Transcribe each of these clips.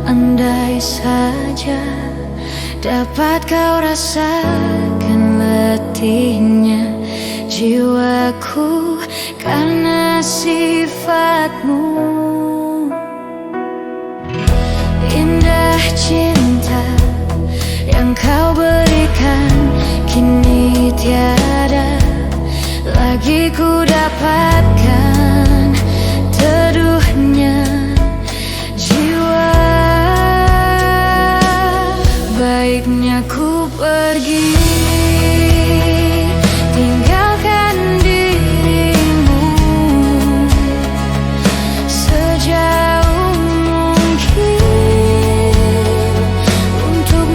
andai saja dapat kau rasakan letihnya jiwaku karena sifatmu. Indah cinta yang kau berikan kini tiada lagi ku dapatkan teduhnya jiwa. Baiknya ku pergi tinggalkan dirimu sejauh mungkin untuk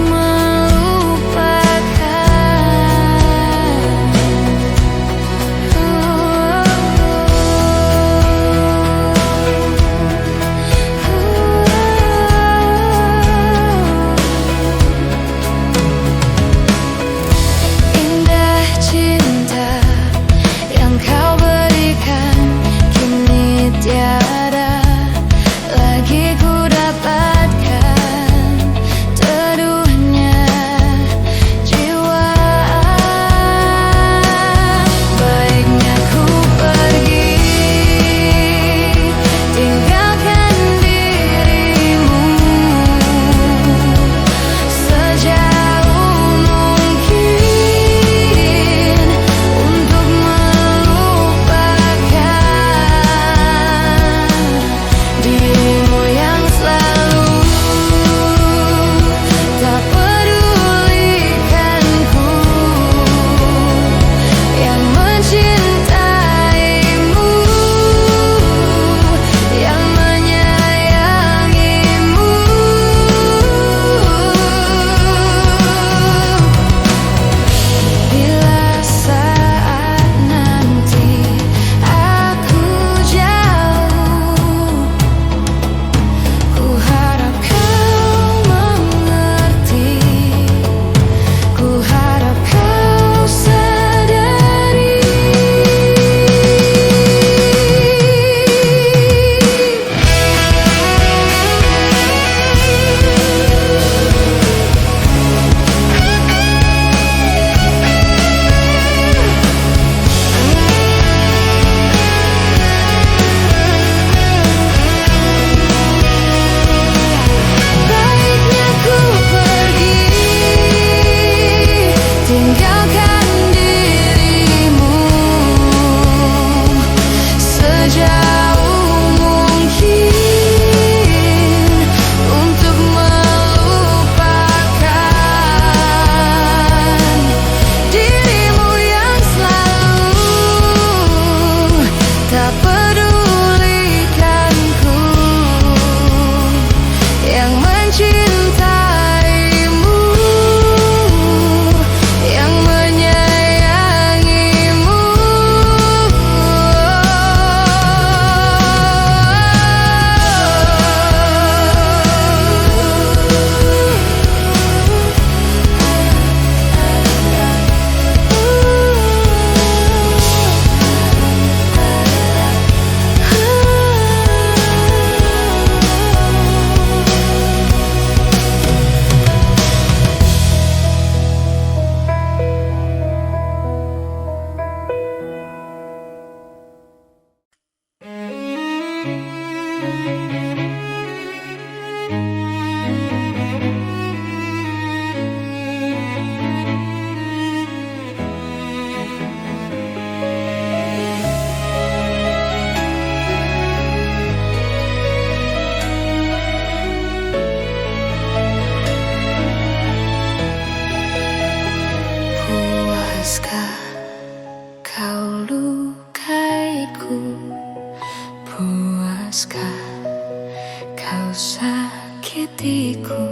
sakitiku,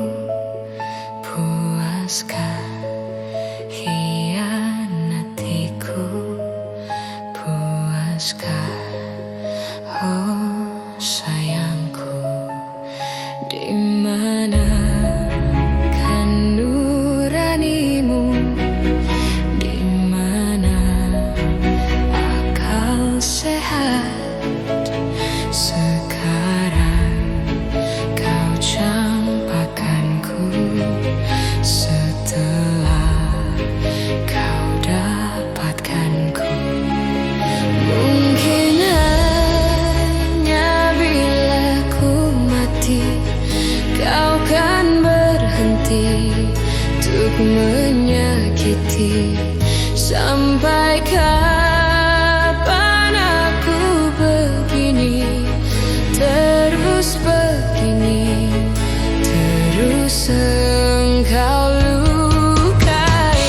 puaskah hianatiku, puaskah oh sayangku, di mana kan nuranimu, di mana akal sehat. Sekarang kau untuk menyakiti. Sampai kapan aku begini, terus begini, terus engkau lukai.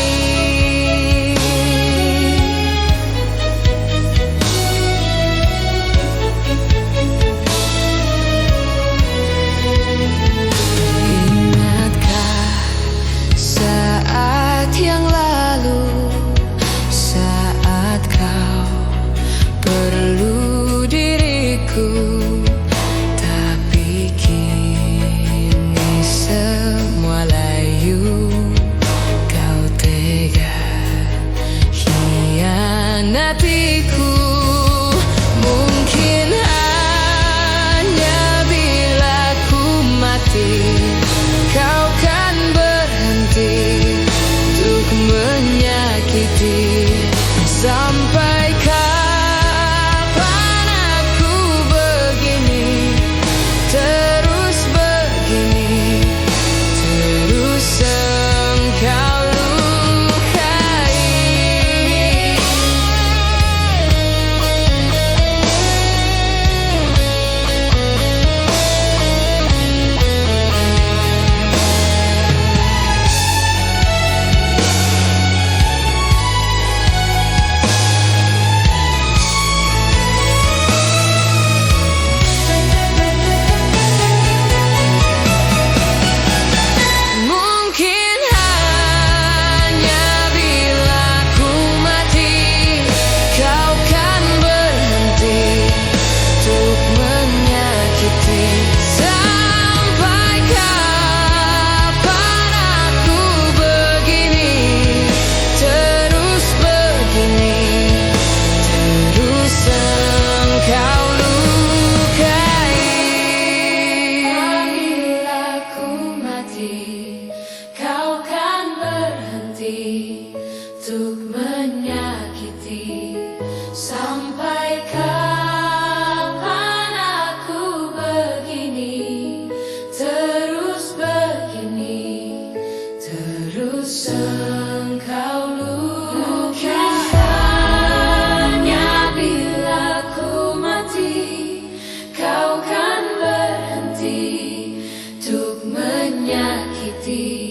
Ingatkah saat yang lalu, saat kau perlu diriku, tapi kini semua layu. Kau tega hianatiku. Mungkin hanya bila ku mati, kau kan berhenti untuk menyakiti. Sampai kapan aku begini, terus begini, terus engkau lukai. Mungkin hanya bila ku mati, kau kan berhenti untuk menyakiti. Sampai kapan aku begini, terus begini, terus engkau lukai. Bila ku mati, kau kan berhenti untuk menyakiti. Sampai kapan aku begini, terus begini, terus engkau lukai. Hanya bila ku mati, kau kan berhenti untuk menyakiti.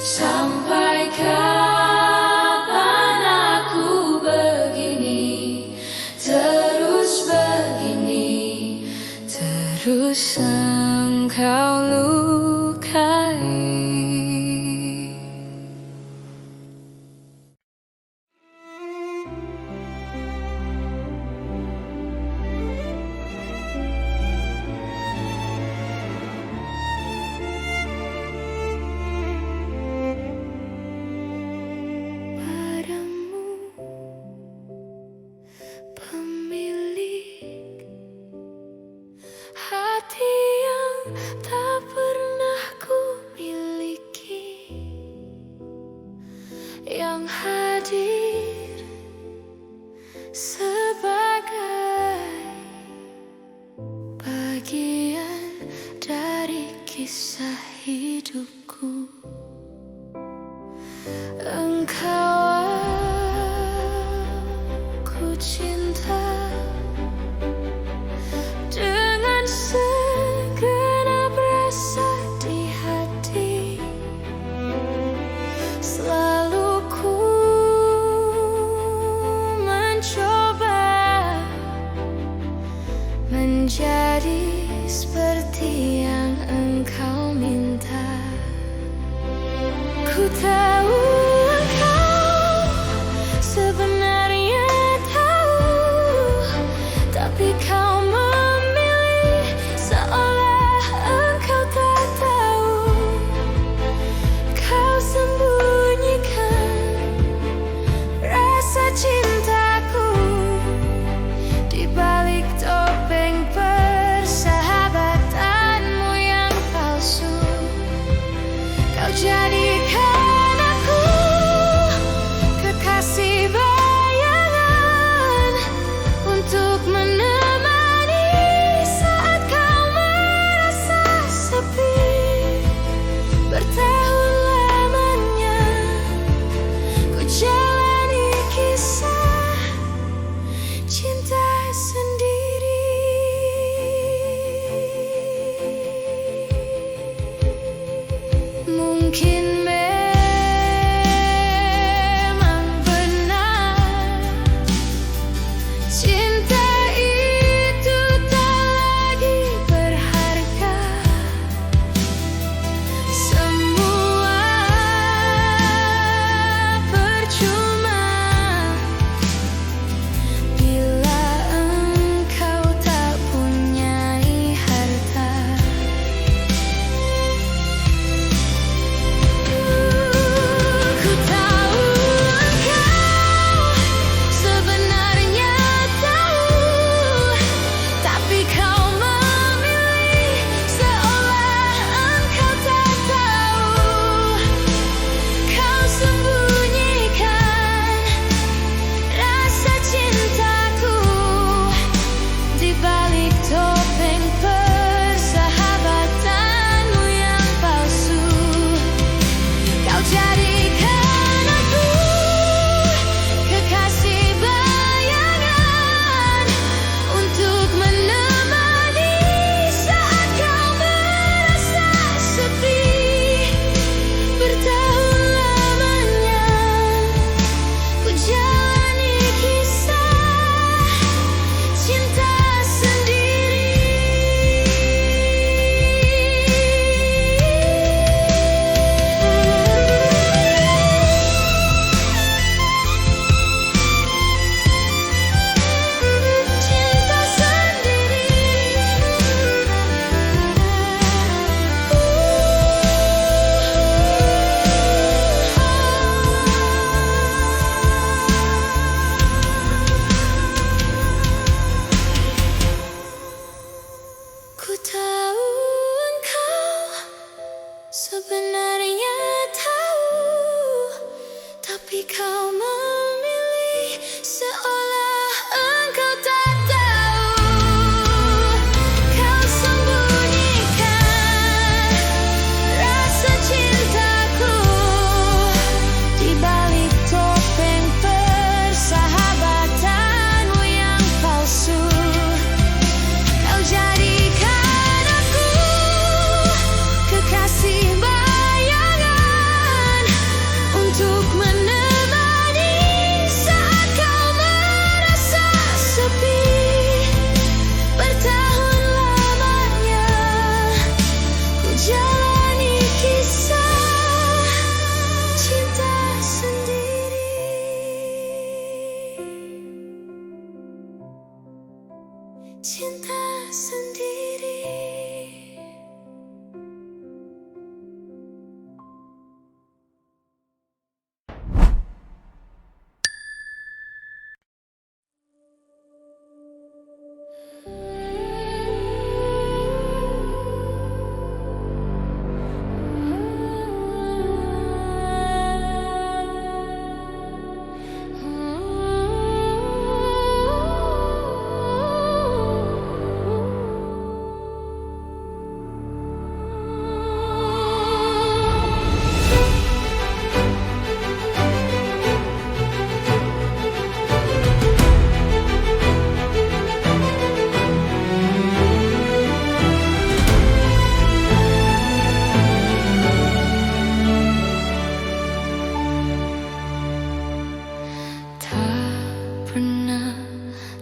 Sampai kapan aku begini, terus begini, terus engkau lukai. Padamu, pemilik hati yang tak pernah ku miliki, yang hadir sebagai bagian dari kisah hidupku. Engkau aku cinta dengan segenap rasa di hati. Selalu ku mencoba menjadi seperti yang engkau minta. Ku tahu engkau sebenarnya tahu, tapi kau memilih seolah engkau tak tahu. Kau sembunyikan rasa cintaku di balik topeng persahabatanmu yang palsu. Kau jadikan aku Tapi kau memilih seolah engkau tak tahu. Kau sembunyikan rasa cintaku di balik topeng persahabatanmu yang palsu. Kau jadikan aku kekasih bayangan untuk menemani saat kau merasa sepi. Bertahun lamanya ku jalani kisah cinta sendiri. Cinta sendiri.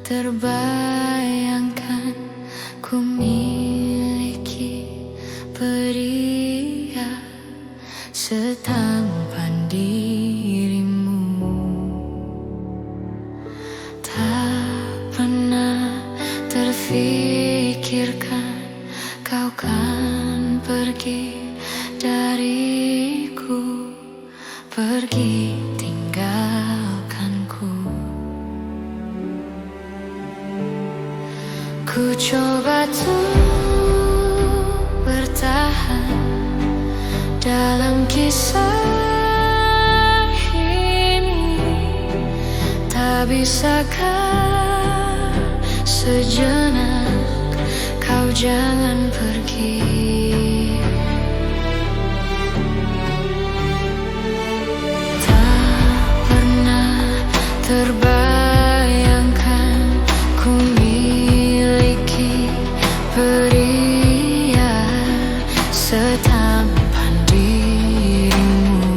Terbayangkan ku miliki pria setampan dirimu. Tak pernah terfikirkan kau kan pergi dariku, pergi tinggalkanku. Ku coba tuh bertahan dalam kisah ini. Tak bisakah sejenak kau jangan pergi. Tak pernah terbayangkan ku pria setampan dirimu.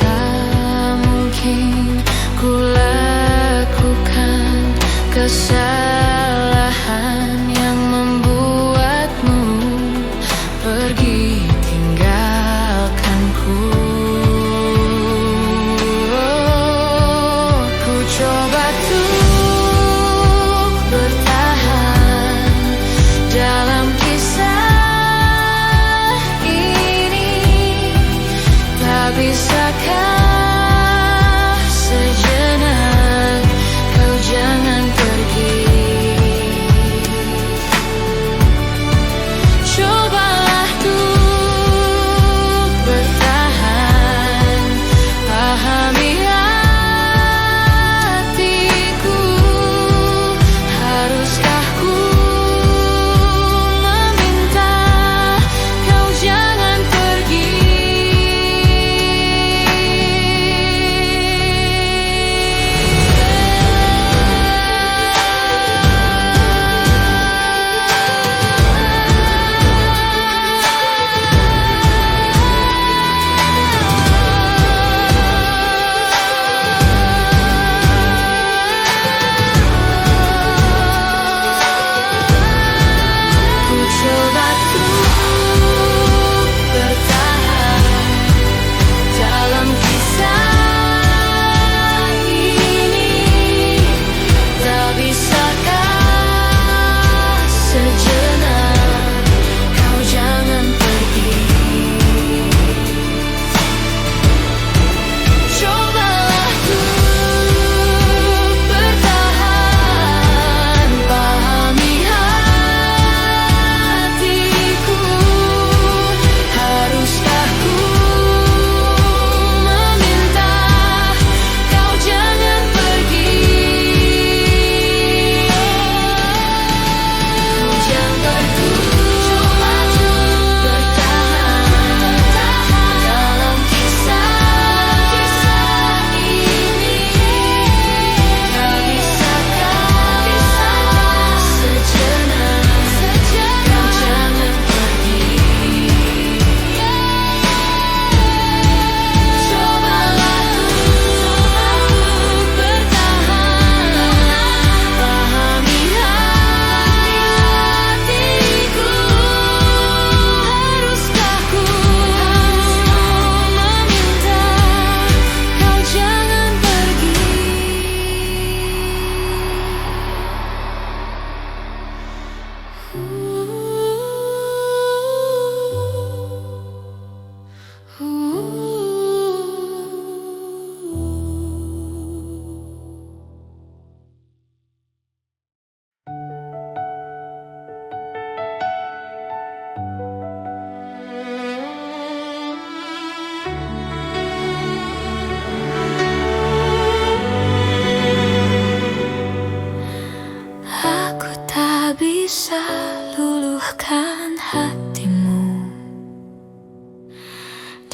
Tak mungkin ku lakukan kesalahan yang membuatmu pergi tinggalkanku. Ku coba tuh dalam kisah ini. Tak bisakah sejenak kau jangan pergi. Cobalah tuh bertahan, pahami hatiku. Haruskah ku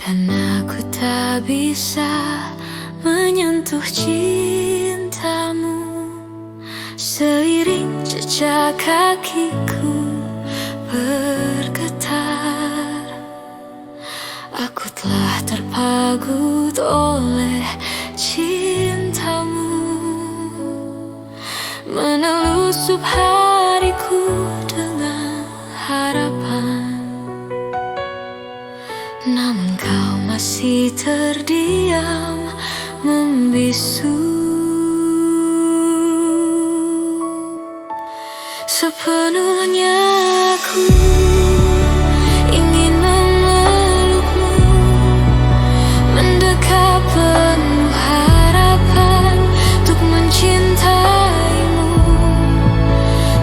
dan aku tak bisa menyentuh cintamu. Seiring jejak kakiku bergetar, aku telah terpagut oleh cintamu, menelusup hariku dengan harapan. Namun kau masih terdiam membisu. Sepenuhnya aku ingin memelukmu, mendekat penuh harapan untuk mencintaimu.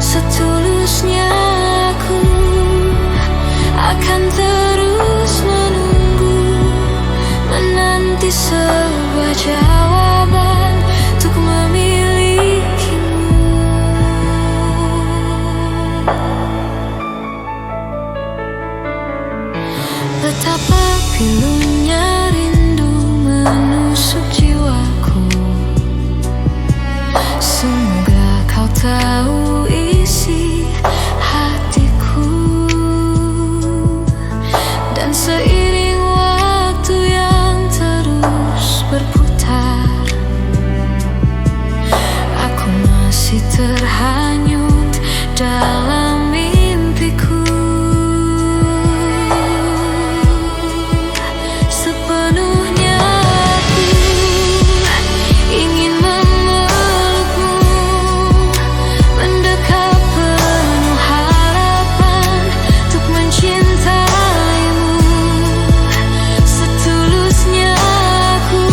Setulusnya aku akan terus menunggu, menanti sebuah jawaban untuk memilikimu. Betapa pilunya rindu menusuk jiwaku. Semoga kau tahu isi hatiku. Dan seiring waktu yang terus berputar, aku masih terhanyut dalam mimpiku. Sepenuhnya aku ingin memelukmu, mendekat penuh harapan untuk mencintaimu. Setulusnya aku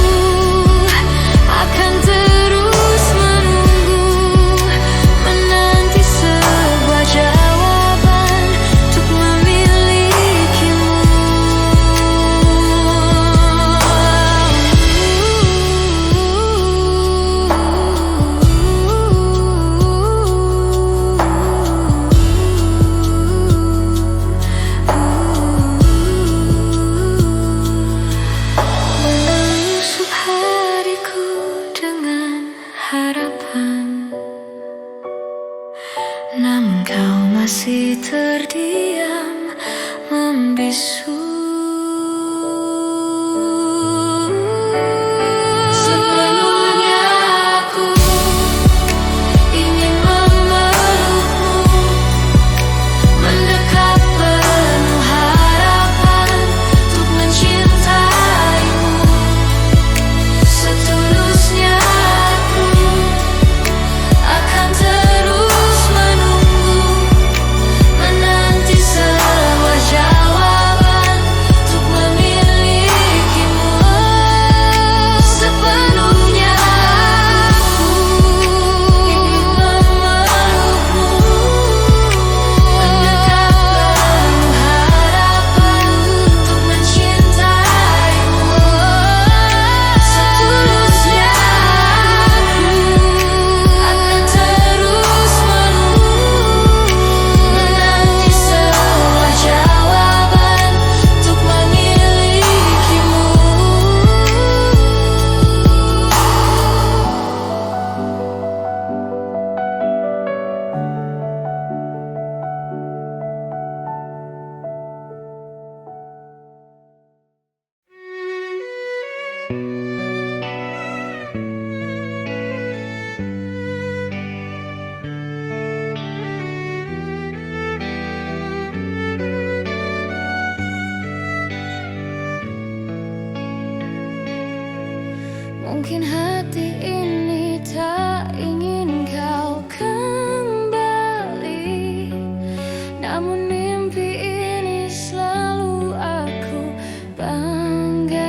akan terus menunggu, menanti sebuah jawaban untuk memilikimu. Menusuk hariku dengan harapan, namun kau masih terdiam membisu. Sepenuhnya aku ingin memelukmu, mendekat penuh harapan untuk mencintaimu. Setulusnya aku akan terus menunggu, menanti sebuah jawaban untuk memilikimu. Sepenuhnya aku ingin memelukmu, mendekat penuh harapan untuk mencintaimu. Setulusnya aku akan terus menunggu, menanti sebuah jawaban untuk memilikimu. Mungkin hati ini tak ingin kau kembali, namun mimpi ini selalu aku banggakan.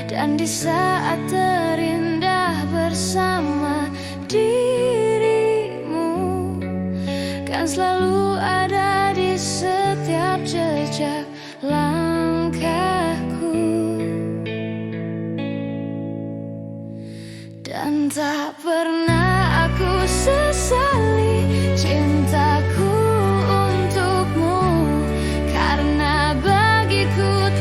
Dan di saat terindah bersama dirimu, kan selalu ada di setiap jejak langkahku. Dan tak pernah aku sesali cintaku untukmu, karena bagiku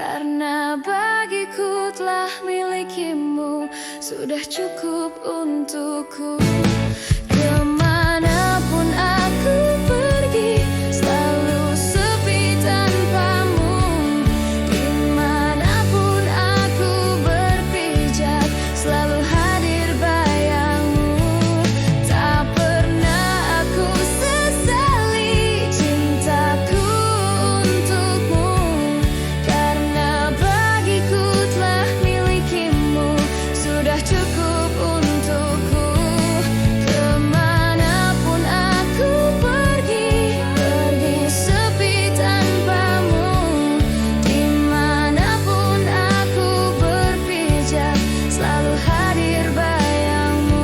Karena bagiku telah milikimu, sudah cukup untukku. Kemanapun aku pergi, selalu sepi tanpamu. Dimanapun aku berpijak, selalu hadir bayangmu. Tak pernah aku sesali cintaku untukmu, karena bagiku telah milikimu, sudah cukup untukku. Kemanapun aku pergi sepi tanpamu. Dimanapun aku berpijak, selalu hadir bayangmu.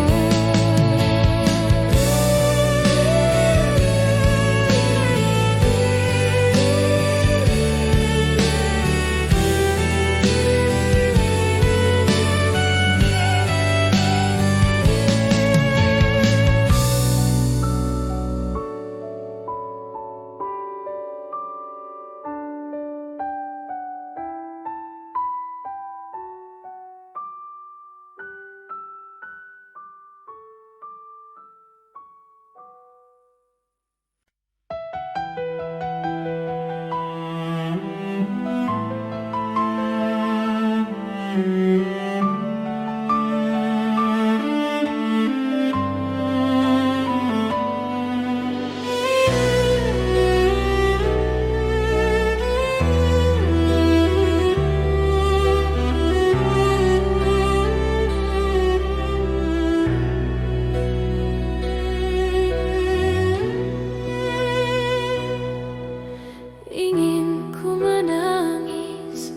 Ingin ku menangis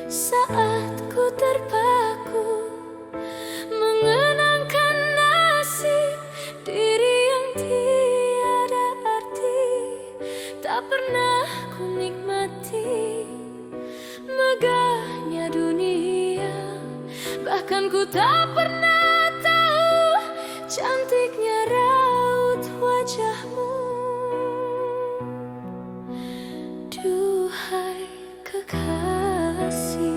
saat ku terpaku mengenangkan nasib diri yang tiada arti. Tak pernah ku nikmati megahnya dunia, bahkan ku tak pernah tahu cantiknya raut wajahmu. Duhai kekasih,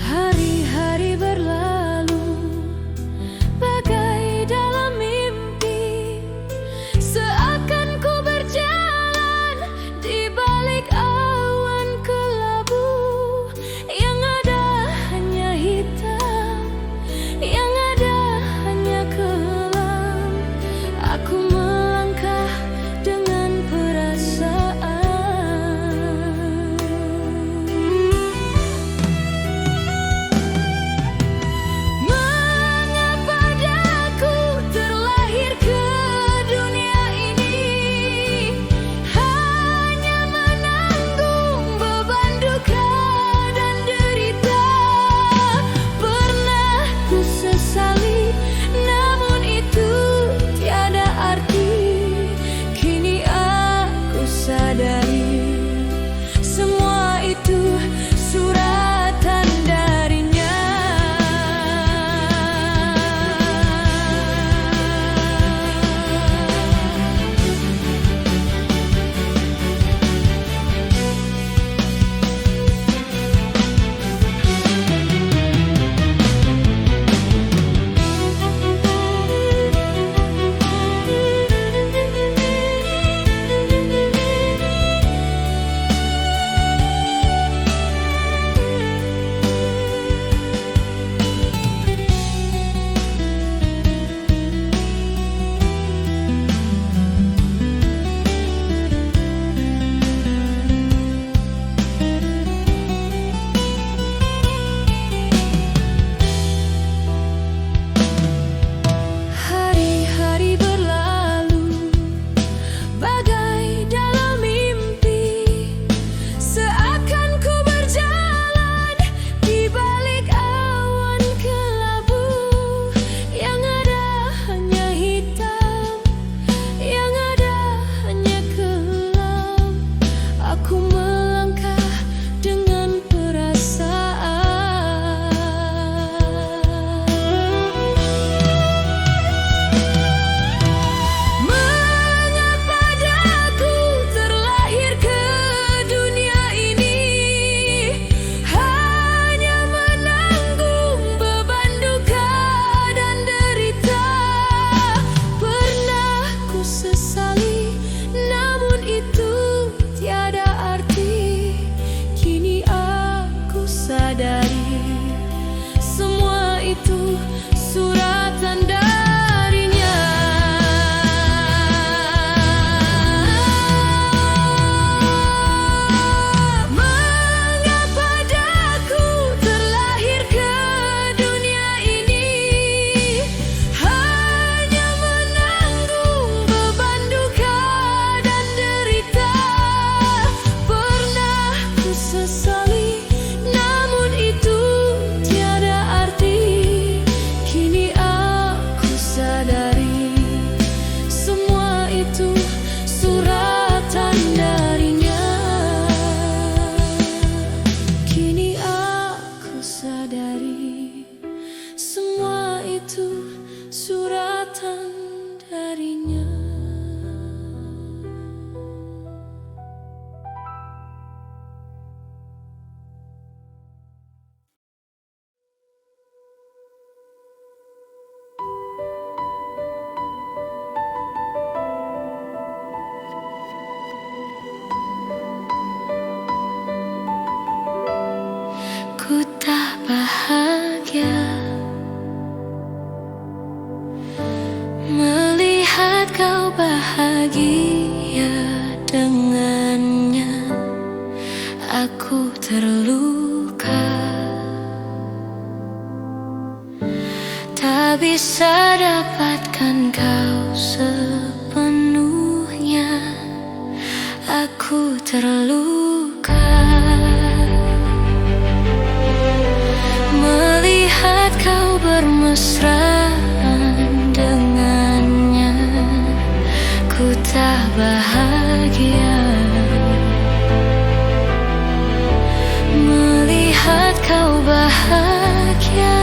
hari-hari berlalu bagai dalam mimpi, seakan ku berjalan di balik awan kelabu. Yang ada hanya hitam, yang ada hanya kelam. Aku melangkah dengan perasaan. Mengapa daku terlahir ke dunia ini, hanya menanggung beban duka dan derita. Pernah ku sesali, namun itu tiada arti. Kini aku sadari, semua itu suratan darinya. Melihat kau bahagia dengannya, aku terluka. Tak bisa dapatkan kau sepenuhnya, aku terluka. Melihat kau bermesraan dengannya, ku tak bahagia. Melihat kau bahagia,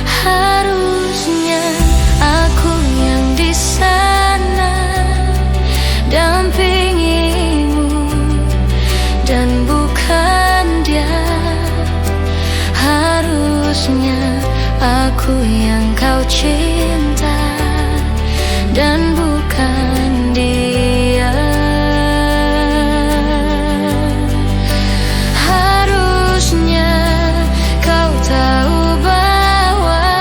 harusnya aku yang di sana dampingimu dan bukan dia. Harusnya aku yang kau cinta dan bukan dia. Harusnya kau tahu bahwa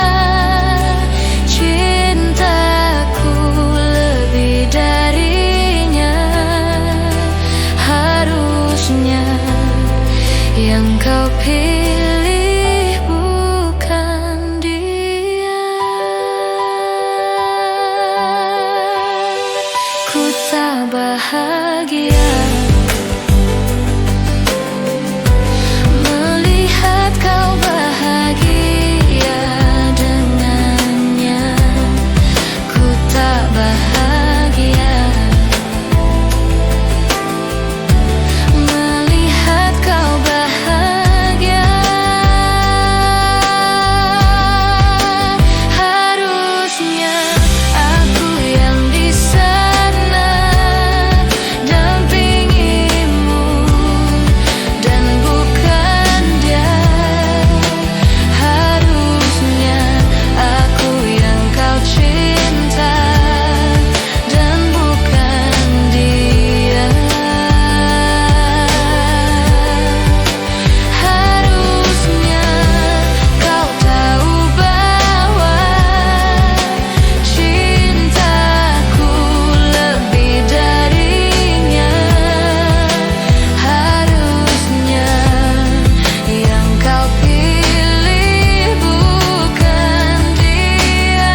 cintaku lebih darinya. Harusnya yang kau pilih bukan dia. Ku tak bahagia melihat kau bahagia dengannya, ku tak bahagia. Melihat kau bahagia, harusnya aku yang di sana dampingimu dan bukan dia. Harusnya aku yang kau cinta dan bukan dia. Harusnya kau tahu bahwa cintaku lebih darinya. Harusnya yang kau pilih bukan dia.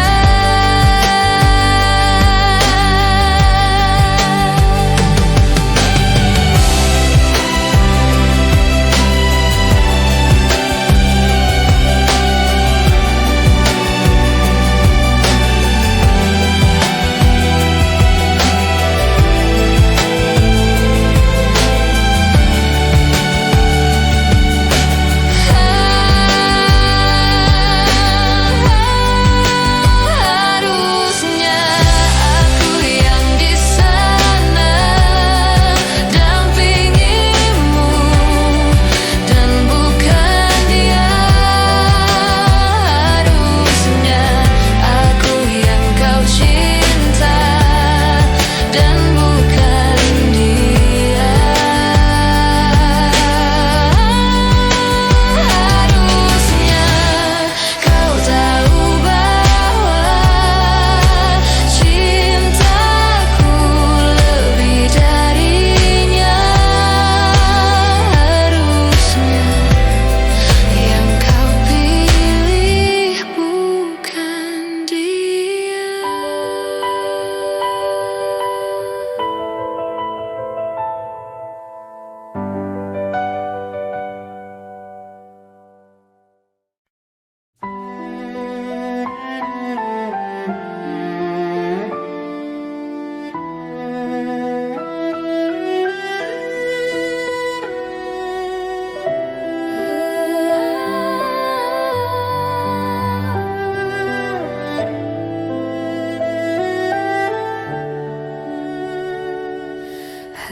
Harusnya aku yang di sana dampingimu dan bukan dia. Harusnya aku yang kau cinta dan bukan dia. Harusnya kau tahu bahwa cintaku lebih darinya. Harusnya yang kau pilih bukan dia.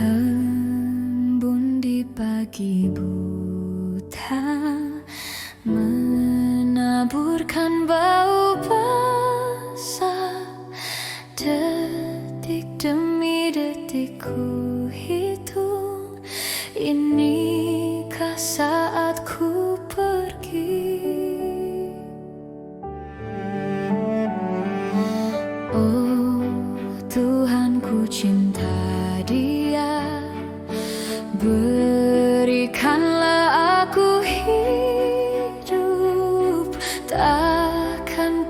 Embun di pagi buta menaburkan bau basah. Detik demi detik ku hitung, inikah saatku pergi?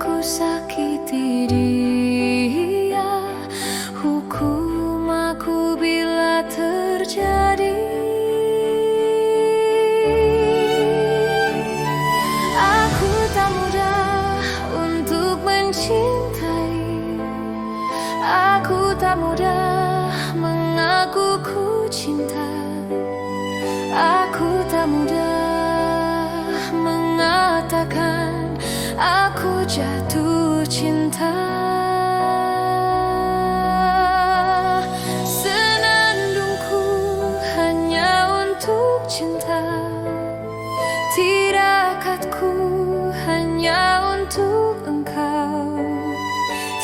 aku sakiti dia, hukum aku bila terjadi. Aku tak mudah untuk mencintai, aku tak mudah mengaku ku cinta, aku tak mudah mengatakan aku jatuh cinta. Senandungku hanya untuk cinta, tirakatku hanya untuk engkau.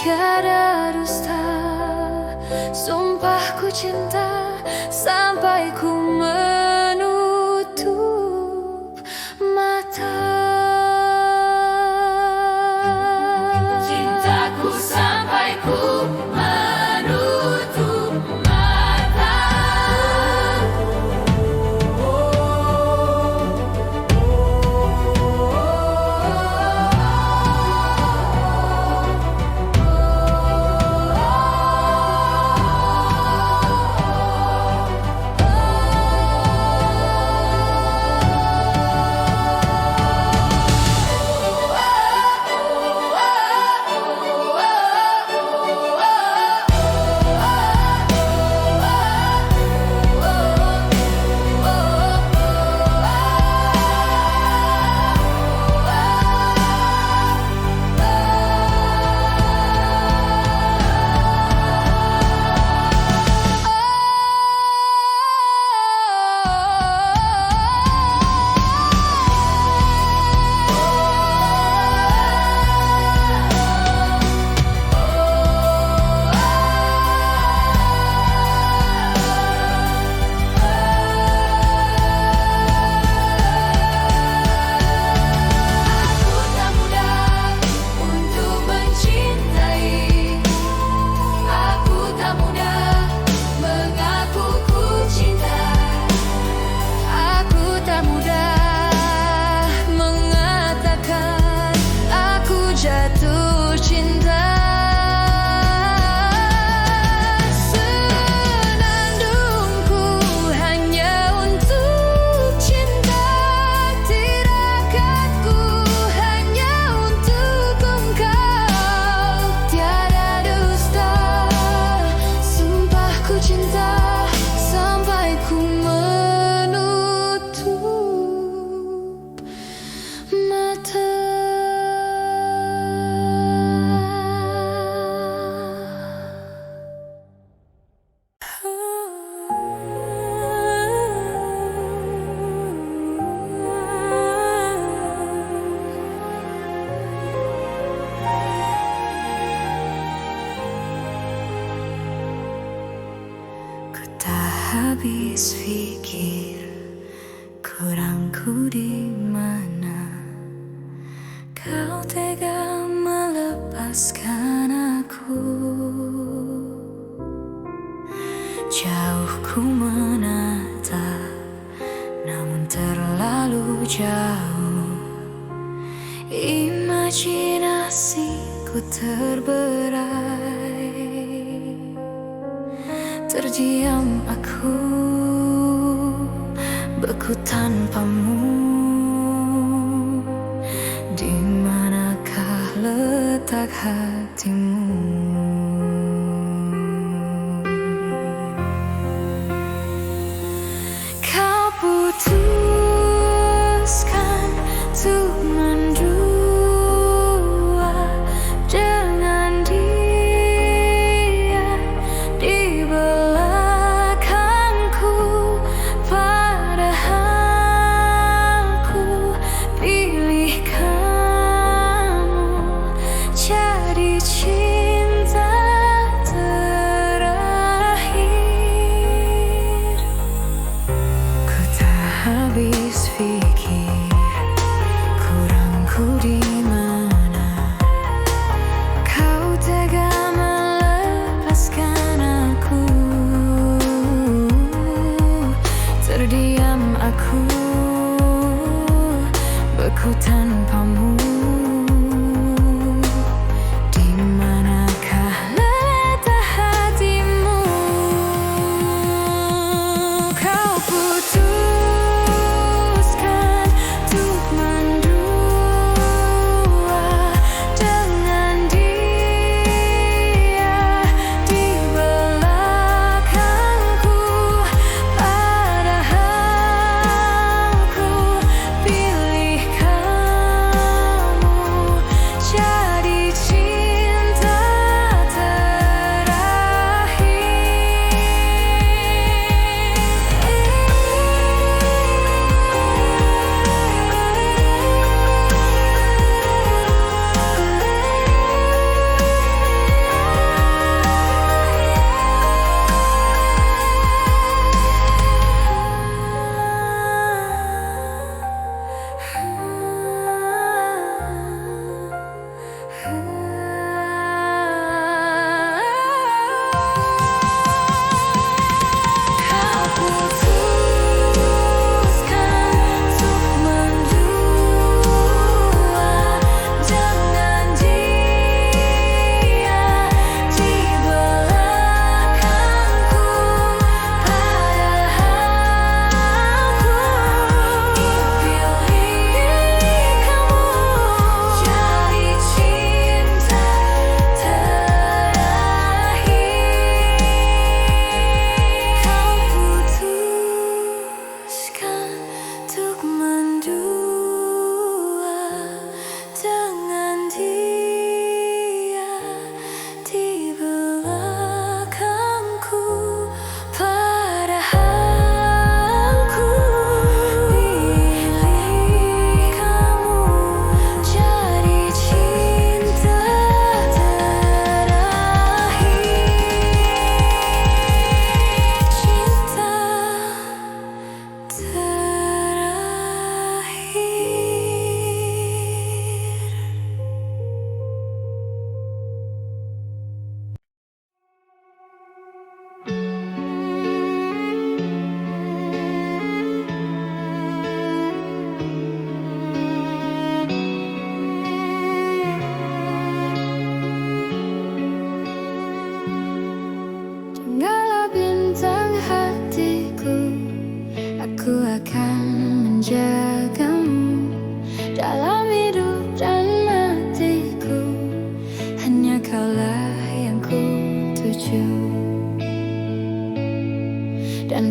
Tiada dusta, sumpah ku cinta sampai ku menutup mata. Cintaku sampai ku menutup mata. Habis pikir kurangku di mana, kau tega melepaskan aku. Jauh ku menatap, namun terlalu jauh. Imajinasiku terberai. Terdiam aku, beku tanpamu. Di manakah letak hatimu? Kau putuskan untuk mendua dengan dia di belakangku, padahal ku pilih kamu jadi cinta terakhir. Ku tak habis pikir kurangku di mana, kau tega melepaskan aku. Terdiam aku, beku tanpamu.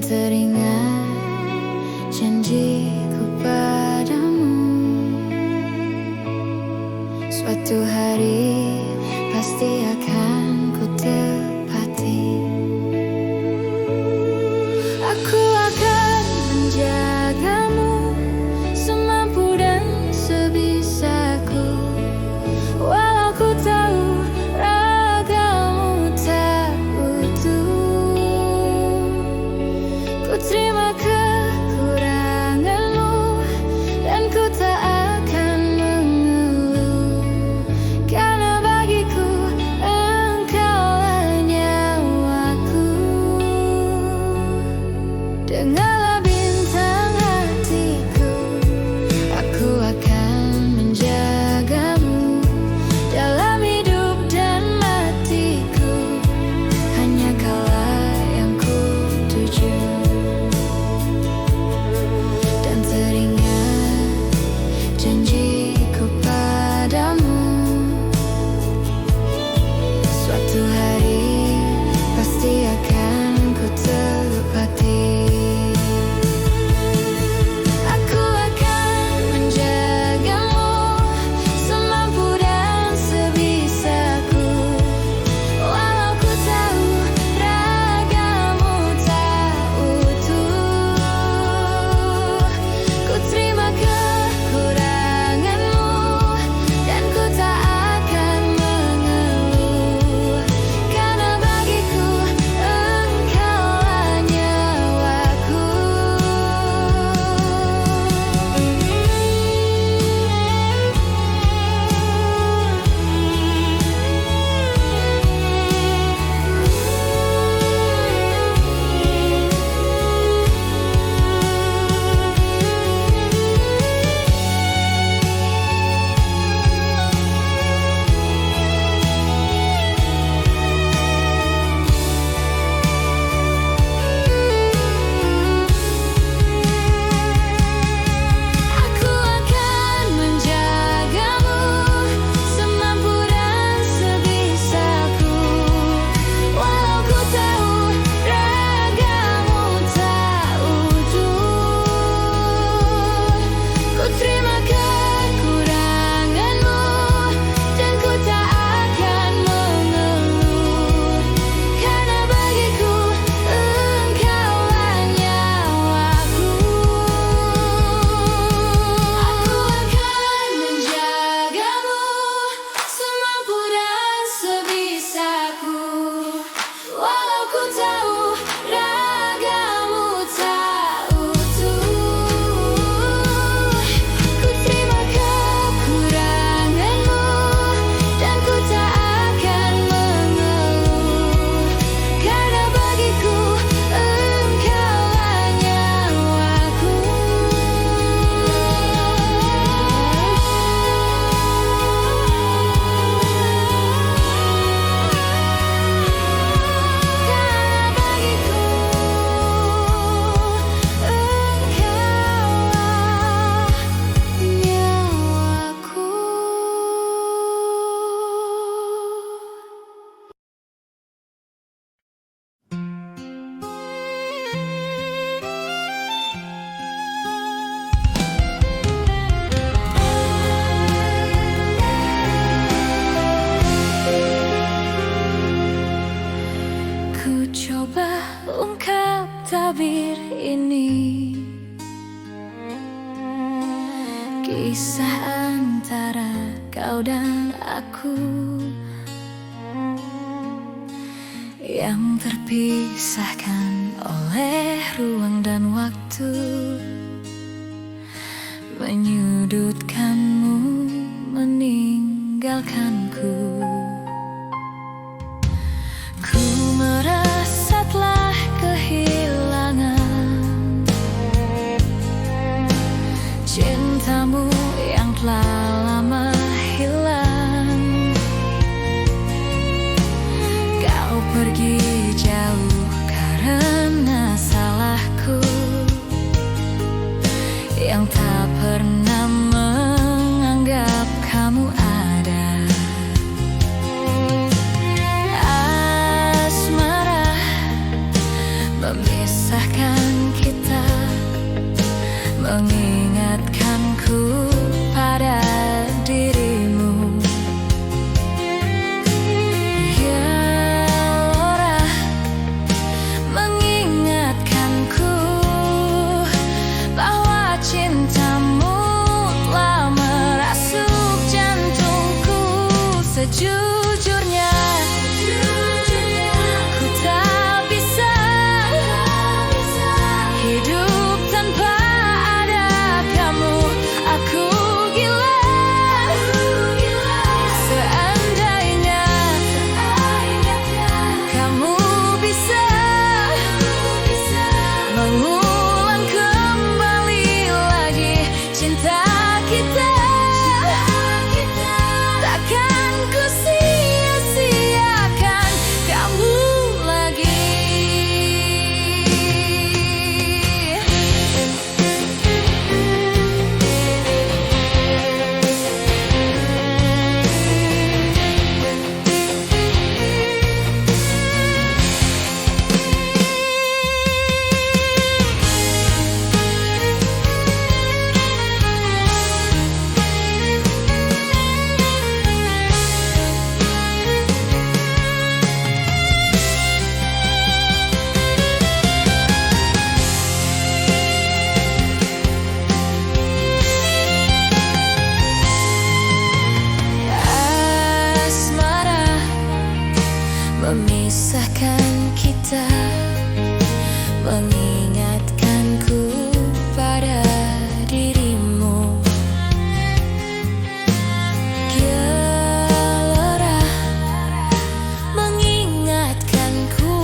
teringat janjiku padamu. Suatu hari pasti akan ku tepati. Aku akan menjagamu semampu dan sebisaku, walau ku tahu ragamu tak utuh. Ku terima kekuranganmu dan ku tak akan mengeluh, karena bagiku engkaulah nyawaku. Dengarlah bintang hatiku, aku akan menjagamu dalam hidup dan matiku. Hanya kaulah yang ku tuju. Dan teringat janjiku padamu, suatu hari pasti akan ku tepati. Aku akan menjagamu semampu dan sebisaku, walau ku tahu ragamu tak utuh. Ku terima kekuranganmu dan ku tak akan mengeluh, karena bagiku engkaulah nyawaku. Aku akan menjagamu semampu dan sebisaku, walau ku tahu ragamu tak utuh. Ku terima kekuranganmu dan ku tak akan mengeluh, karena bagiku engkaulah nyawaku. Aku akan menjagamu semampu dan sebisaku, walau ku tahu ragamu tak utuh. Ku terima kekuranganmu dan ku tak akan mengeluh, karena bagiku engkaulah nyawaku. Karena bagiku ku coba ungkap tabir ini, kisah antara kau dan aku yang terpisahkan oleh ruang dan waktu, menyudutkanmu, meninggalkanku. Ku merasa telah kehilangan cintamu yang telah lama hilang. Kau pergi jauh karena salahku yang tak pernah menganggap kamu ada. Sejujurnya ku tak bisa hidup tanpa ada kamu. Aku gila seandainya kamu bisa mengulang kembali lagi cinta kita. Takkan ku sia-siakan kamu lagi. Asmara memisahkan kita, mengingatkanku pada dirimu. Gelora mengingatkanku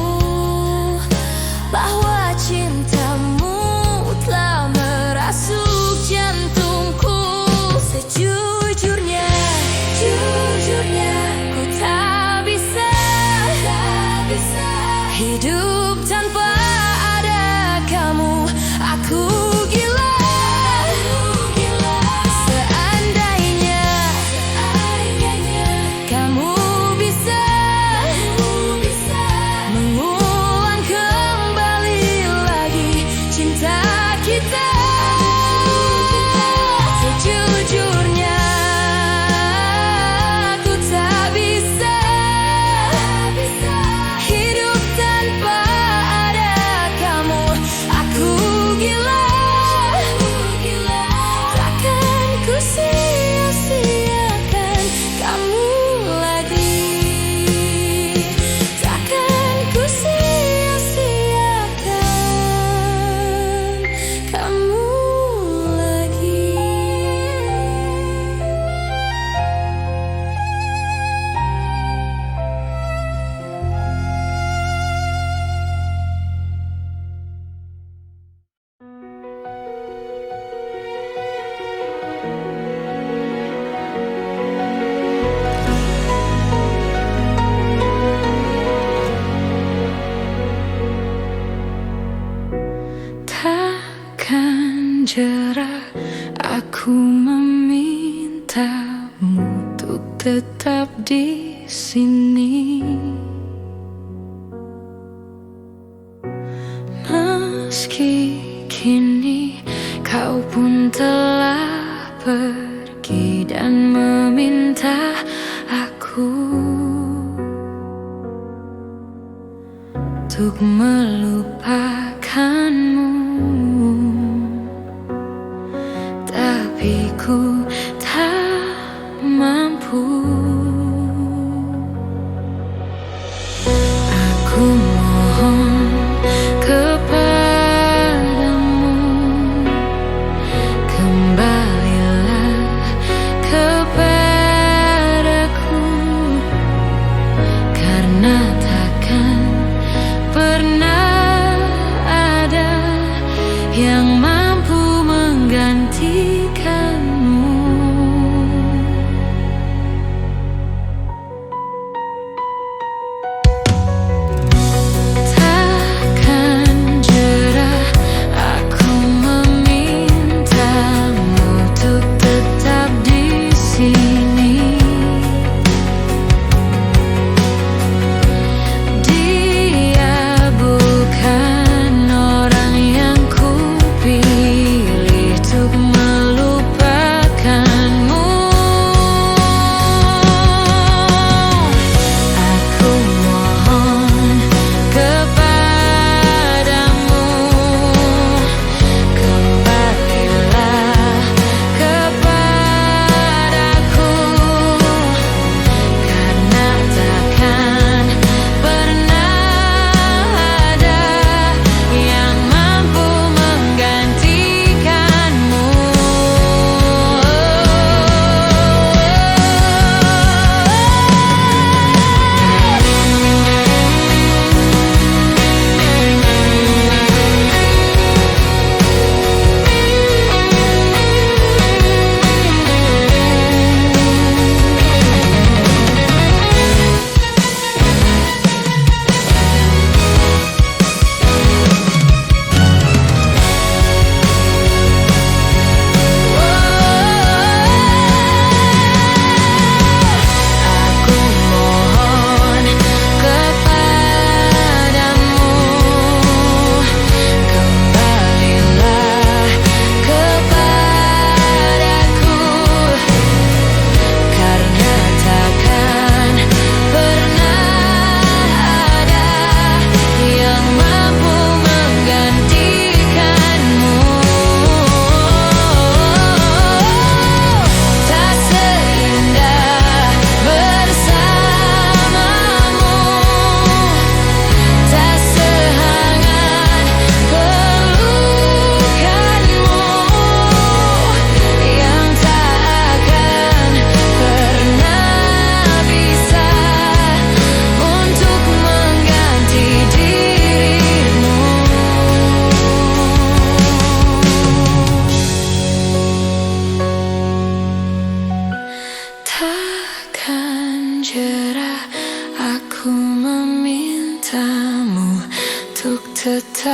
bahwa cintamu telah merasuk jantungku. Sejujurnya ku tak bisa hidup tanpa ada kamu. Aku gila seandainya kamu bisa mengulang kembali lagi cinta kita. Sejujurnya ku tak bisa hidup tanpa ada kamu. Aku gila takkan ku sia-siakan kamu lagi. Takkan ku sia-siakan kamu lagi. Takkan jera aku memintamu untuk tetap di sini, meski kini kau pun telah pergi dan meminta aku untuk melupakanmu. Tapi ku tak mampu. Aku mohon kepadamu, kembalilah kepadaku, karena takkan pernah ada yang mampu menggantikanmu.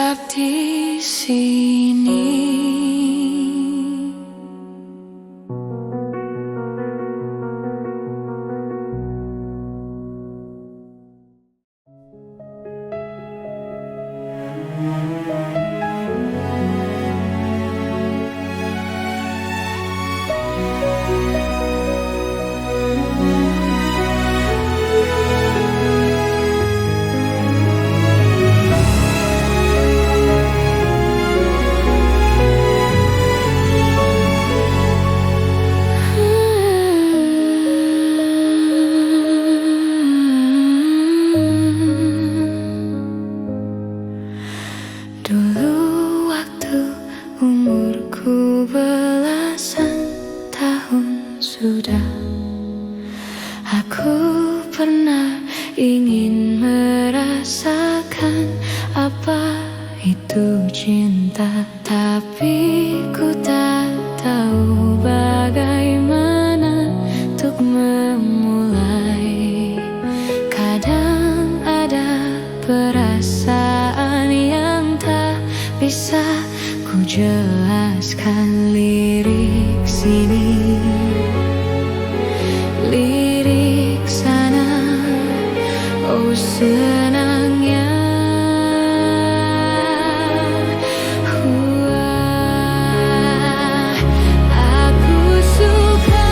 tetap di sini. Dulu waktu umurku belasan tahun sudah, aku pernah ingin merasakan apa itu cinta. Tapi ku tak tahu bagaimana untuk memulai. Kadang ada perasaan yang tak bisa ku jelaskan. Lirik sini, lirik sana, oh senangnya. Aku suka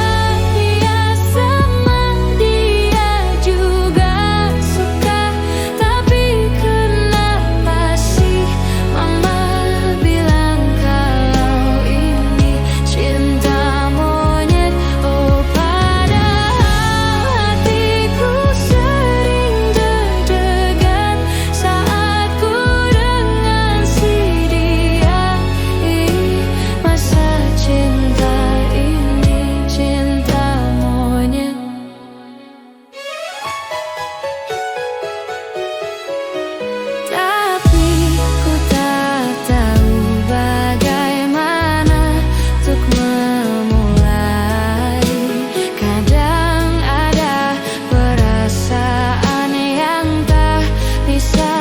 dia sama dia juga suka. Tapi kenapa sih mama bilang kalau ini cinta monyet? Oh padahal hatiku sering deg-degan saat ku dengan si dia. Masa cinta ini cinta monyet. Tapi ku tak tahu bagaimana untuk memulai. Kadang ada perasaan yang tak bisa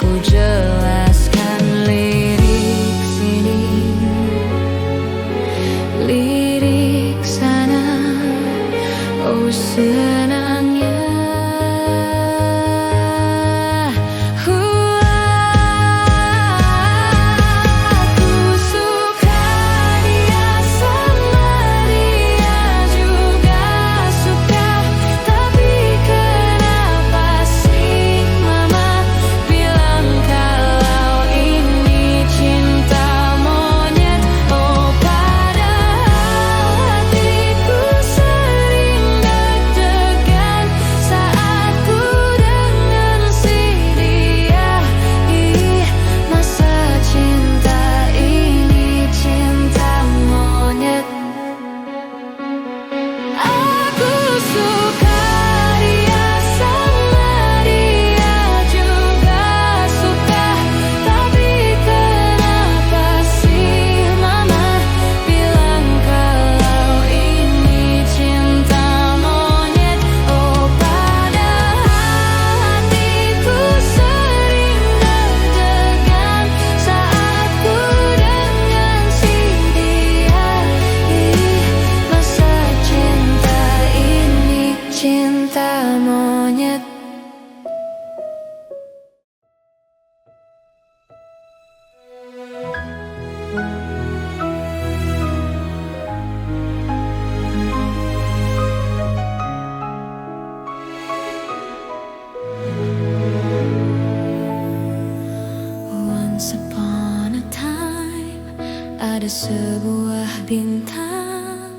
ku jelaskan. Lirik sini, lirik sana, oh senangnya. Aku suka dia sama dia juga suka. Tapi kenapa sih mama bilang kalau ini cinta monyet? Oh padahal hatiku sering deg-degan saat ku dengan si dia. Masa cinta ini cinta monyet. Aku suka dia sama dia juga suka. Tapi kenapa sih mama bilang kalau ini cinta monyet? Oh padahal hatiku sering deg-degan saat ku dengan si dia. Masa cinta ini cinta monyet. Once upon a time, ada sebuah bintang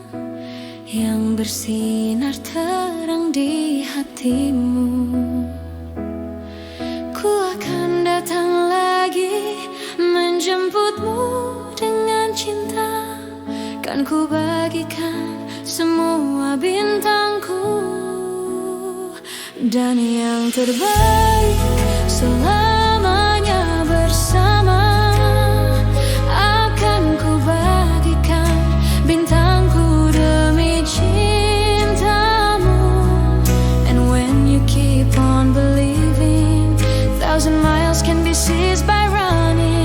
yang bersinar terang di hatimu. Ku akan datang lagi menjemputmu dengan cinta. Kan ku bagikan semua bintangku dan yang terbaik selamanya bersama. Akan ku bagikan bintangku demi cintamu. And when you keep on believing, 1,000 miles can be seized by running.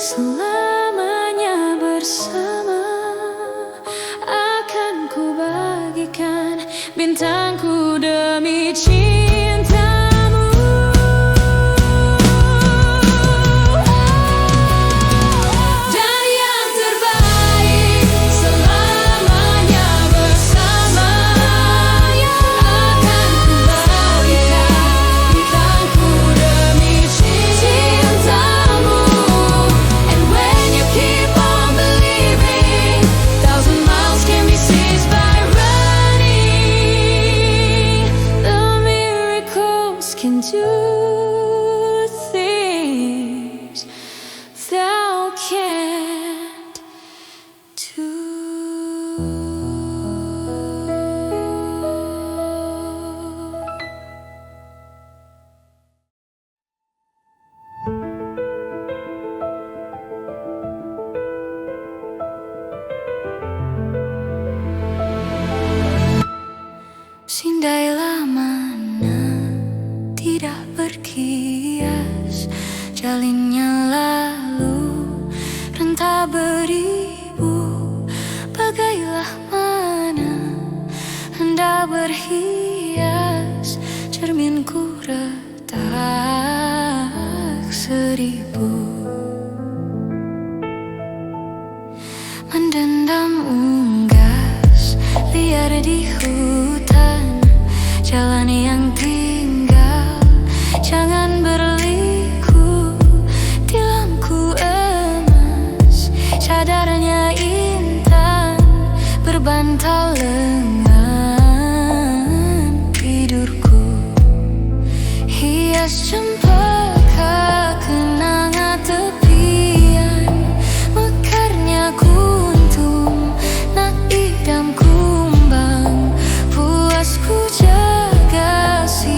selamanya bersama. Akan ku bagikan bintangku demi cintamu. Dan yang terbaik selamanya bersama. Akan ku bagikan bintangku demi cintamu. And when you keep on believing, thousand miles can be seized by running. The miracles can do things thou can't do. Sindailah mana tidak berkias, jalinnya lalu rentah beribu. Bagailah mana hendak berhias, cerminku retak seribu. Mendendam unggas liar di hutan, jalan yang tinggal jangan berliku. Tilamku emas, cadarnya intan, berbantal lengan tidurku. Hias cempaka kenanga tepian, mekarnya kuntum nak idam kumbang. Puasku jaga si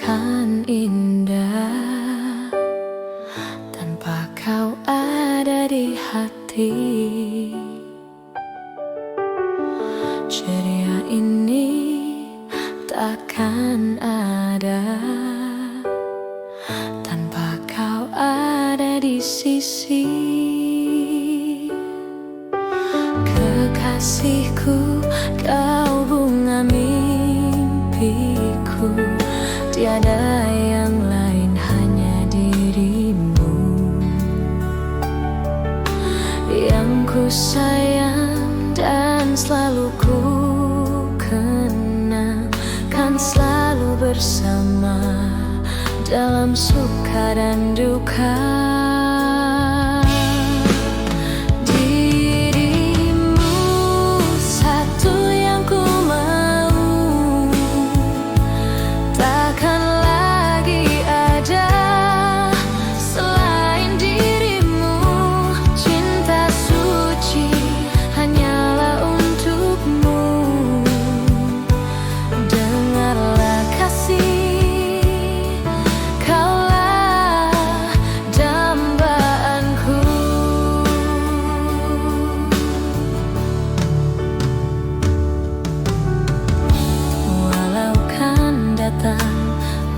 takkan indah tanpa kau ada di hati. Ceria ini takkan ada tanpa kau ada di sisi. Kekasihku, kau bunga mimpiku, tiada yang lain, hanya dirimu yang ku sayang dan selalu ku kenang, kan selalu bersama dalam suka dan duka.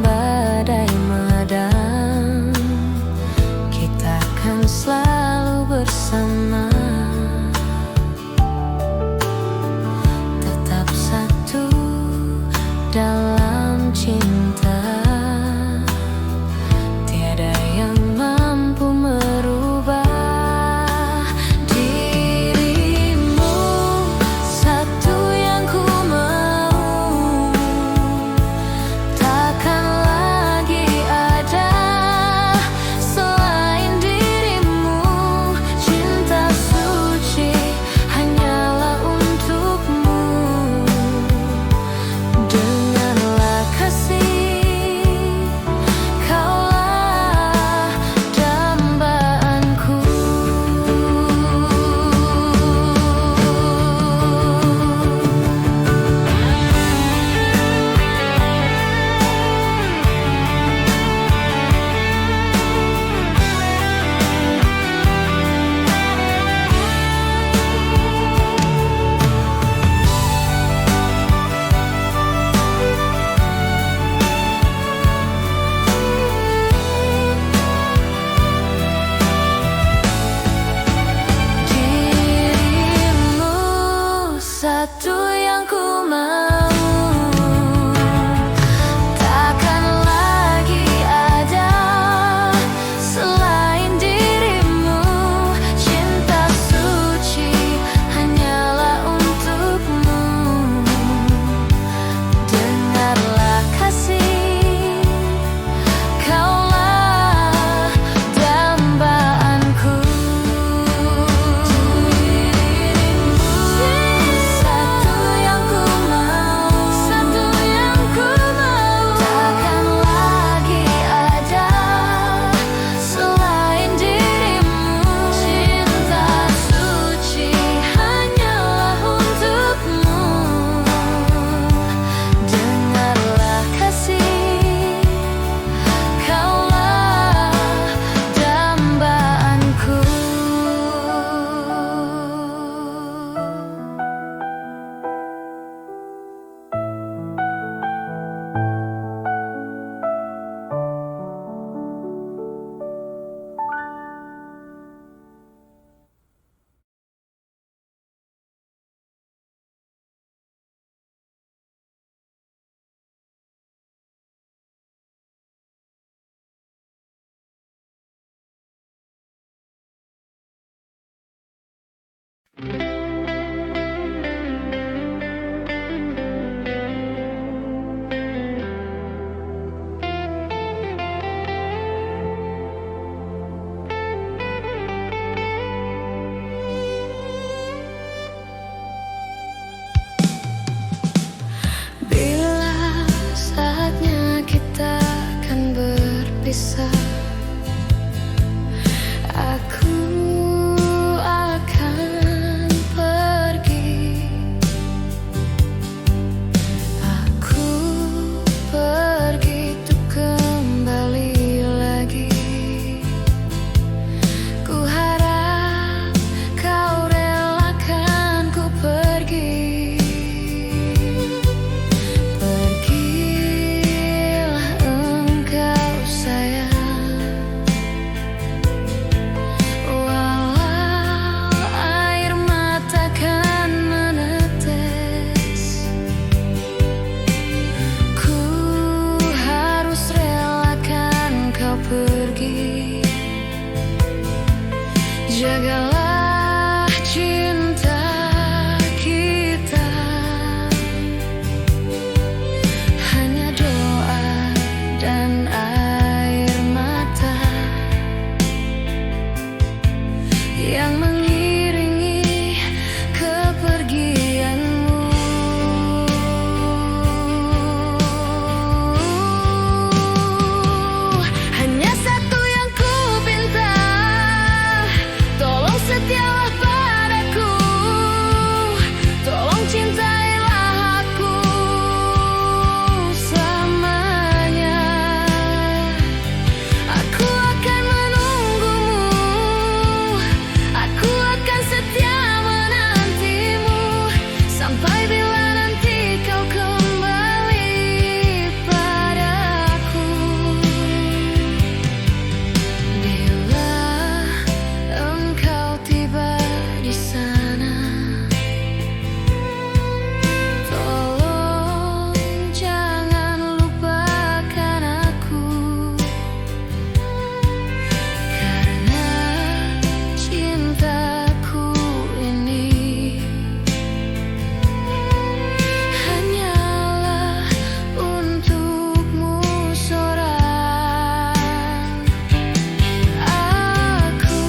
Badai meredam, kita kan selalu bersama, tetap satu dalam cinta. Tiada yang mampu merubah dirimu, satu yang ku mau. Takkan lagi ada selain dirimu, cinta suci hanyalah untukmu. Dengarlah kasih, kaulah dambaanku. Dirimu satu yang ku mau. Takkan lagi ada selain dirimu, cinta suci hanyalah untukmu. Dengarlah kasih, kaulah dambaanku. Satu yang ku mau, satu yang ku mau. Takkan lagi ada selain dirimu, cinta suci hanyalah untukmu. Dengarlah kasih, kaulah dambaanku. Bila saatnya kita akan berpisah, aku akan pergi. Aku pergi untuk Jagalah cinta kita, hanya doa dan air mata yang mengiringi kepergianmu. Hanya satu yang ku pinta, tolong setialah padaku, tolong cintailah aku selamanya. Aku akan menunggumu, aku akan setia menantimu, sampai bila nanti kau kembali padaku. Bila engkau tiba di sana, tolong jangan lupakan aku, karena cintaku ini hanyalah untukmu seorang. Aku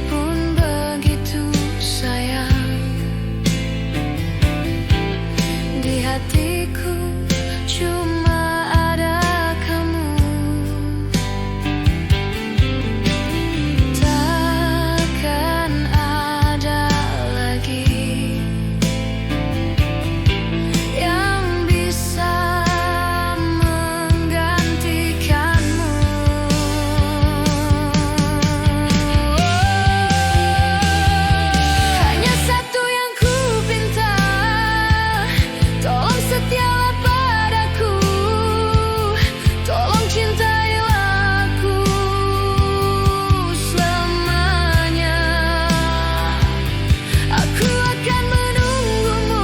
pun begitu sayang, di hatiku cuma ada kamu. Takkan ada lagi yang bisa menggantikanmu. Hanya satu yang ku pinta, tolong setialah padaku, tolong cintailah aku selamanya. Aku akan menunggumu,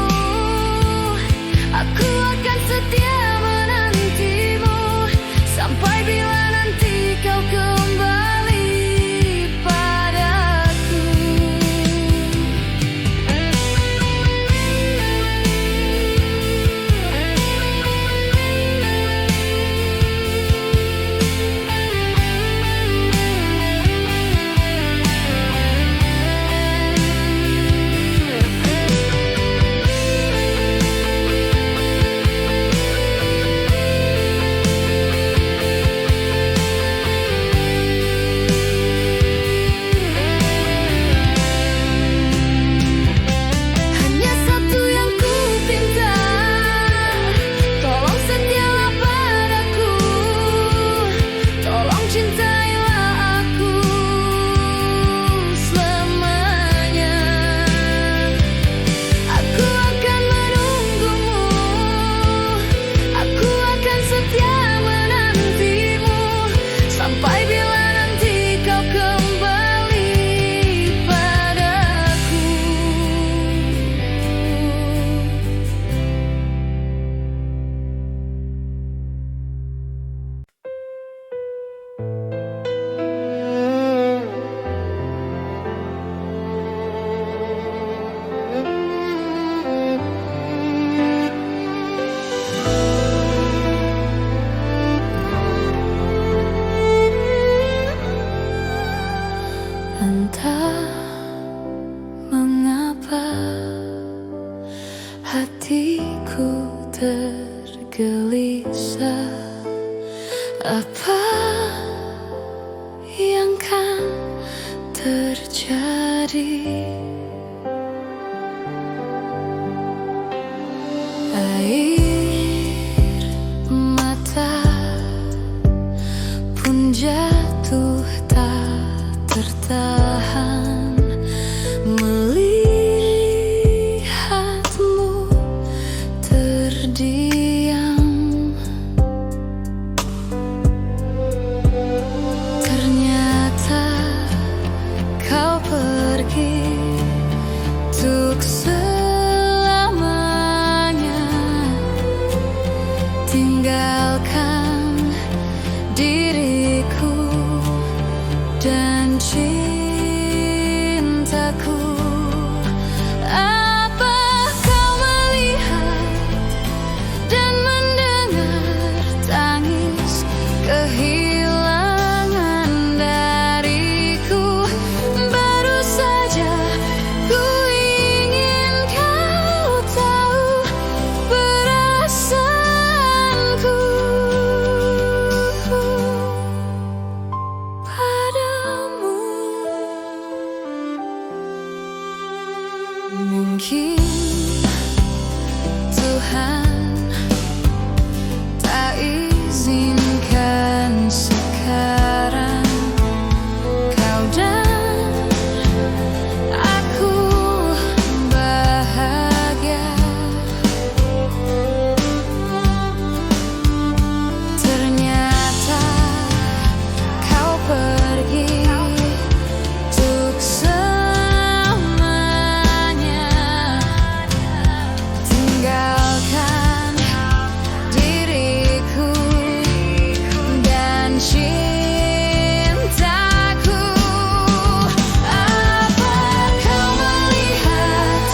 aku akan setia menantimu, sampai bila nanti kau kembali padaku. Hanya satu yang ku pinta, tolong setialah padaku, tolong cintailah aku selamanya. Aku akan menunggumu, aku akan setia menantimu, sampai bila nanti kau kembali padaku. Entah mengapa hatiku tergelisah, apa yang kan terjadi? Air mata pun jatuh tak tertahan melihatmu terdiam. Ternyata kau pergi kehilangan dariku. Baru saja ku ingin kau tahu perasaanku padamu. Mungkin Tuhan tak izinkan sekarang kau dan aku bahagia. Ternyata kau pergi untuk selamanya, tinggalkan diriku dan cintaku. Apa kau melihat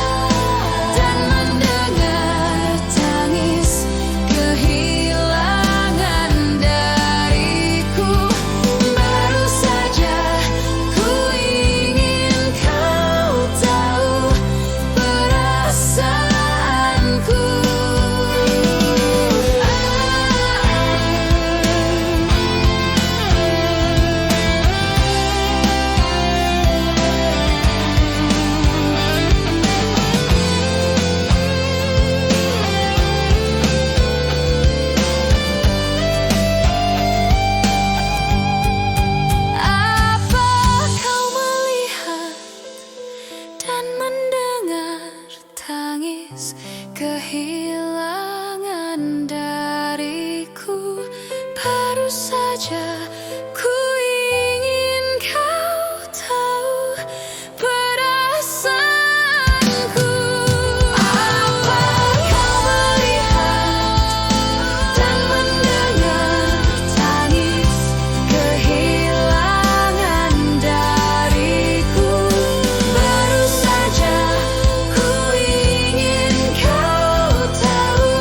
dan mendengar tangis kehilangan dariku? Baru saja ku ingin kau tahu perasaanku. Apa kau melihat dan mendengar tangis kehilangan dariku? Baru saja ku ingin kau tahu perasaanku. Apa kau melihat dan mendengar tangis kehilangan dariku? Baru saja ku ingin kau tahu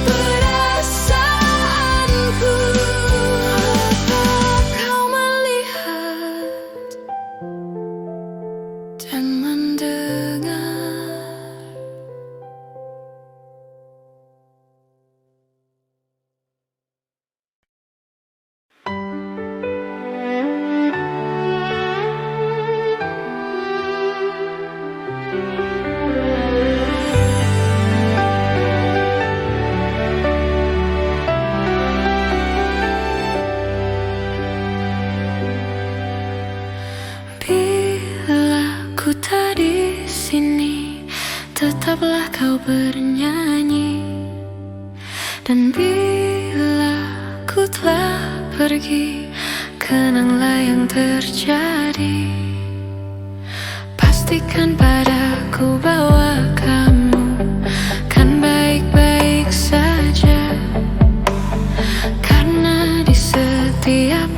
perasaanku. Apa kau melihat dan mendengar? Bila ku tak di sini, tetaplah kau bernyanyi. Dan bila ku telah pergi, kenanglah yang terjadi. Pastikan padaku bahwa kamu kan baik-baik saja, karena di setiap